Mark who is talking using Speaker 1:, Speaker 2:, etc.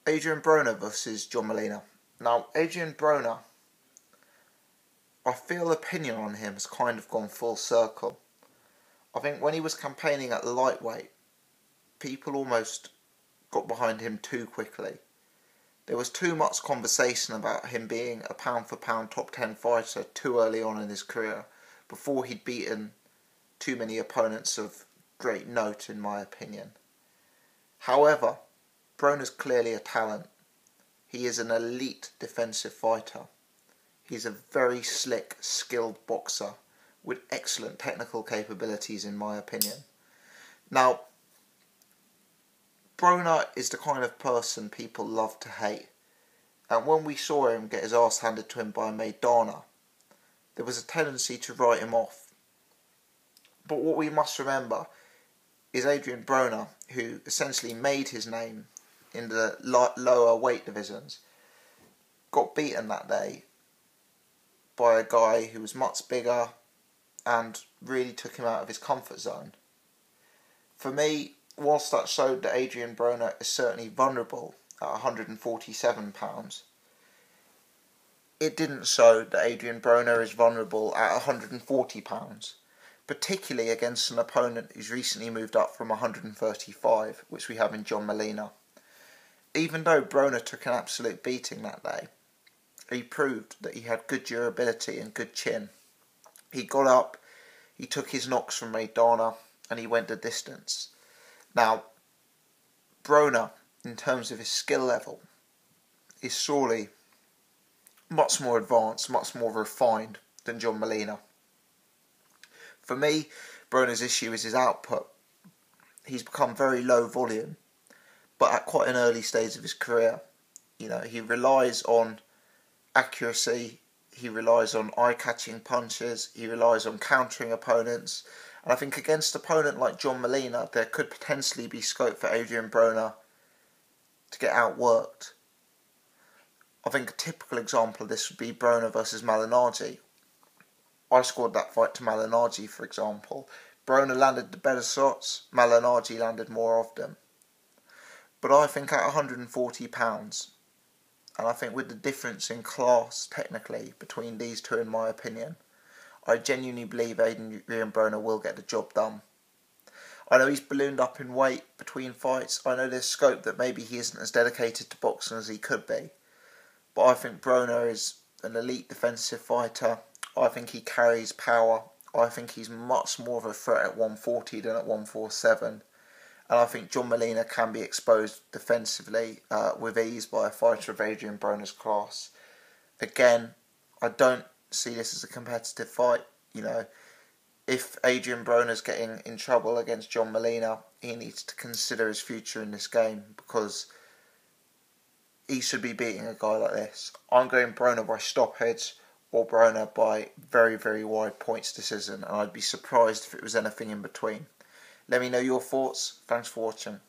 Speaker 1: Adrien Broner versus John Molina. Now, Adrien Broner, I feel opinion on him has kind of gone full circle. I think when he was campaigning at lightweight, people almost got behind him too quickly. There was too much conversation about him being a pound-for-pound top 10 fighter too early on in his career, before he'd beaten too many opponents of great note, in my opinion. However, Broner's clearly a talent. He is an elite defensive fighter. He's a very slick, skilled boxer with excellent technical capabilities, in my opinion. Now, Broner is the kind of person people love to hate. And when we saw him get his arse handed to him by Maidana, there was a tendency to write him off. But what we must remember is Adrien Broner, who essentially made his name in the lower weight divisions, got beaten that day by a guy who was much bigger and really took him out of his comfort zone. For me, whilst that showed that Adrien Broner is certainly vulnerable at 147 pounds, it didn't show that Adrien Broner is vulnerable at 140 pounds, particularly against an opponent who's recently moved up from 135, which we have in John Molina. Even though Broner took an absolute beating that day, he proved that he had good durability and good chin. He got up, he took his knocks from Maidana, and he went the distance. Now, Broner, in terms of his skill level, is surely much more advanced, much more refined than John Molina. For me, Broner's issue is his output. He's become very low volume, but at quite an early stage of his career. He relies on accuracy, he relies on eye-catching punches, he relies on countering opponents, and I think against an opponent like John Molina, there could potentially be scope for Adrien Broner to get outworked. I think a typical example of this would be Broner versus Malignaggi. I scored that fight to Malignaggi, for example. Broner landed the better shots, Malignaggi landed more of them. But I think at 140 pounds, and I think with the difference in class, technically, between these two, in my opinion, I genuinely believe Adrien Broner will get the job done. I know he's ballooned up in weight between fights. I know there's scope that maybe he isn't as dedicated to boxing as he could be. But I think Broner is an elite defensive fighter. I think he carries power. I think he's much more of a threat at 140 than at 147. And I think John Molina can be exposed defensively with ease by a fighter of Adrien Broner's class. Again, I don't see this as a competitive fight. If Adrien Broner's getting in trouble against John Molina, he needs to consider his future in this game, because he should be beating a guy like this. I'm going Broner by stoppage or Broner by very, very wide points decision, and I'd be surprised if it was anything in between. Let me know your thoughts. Thanks for watching.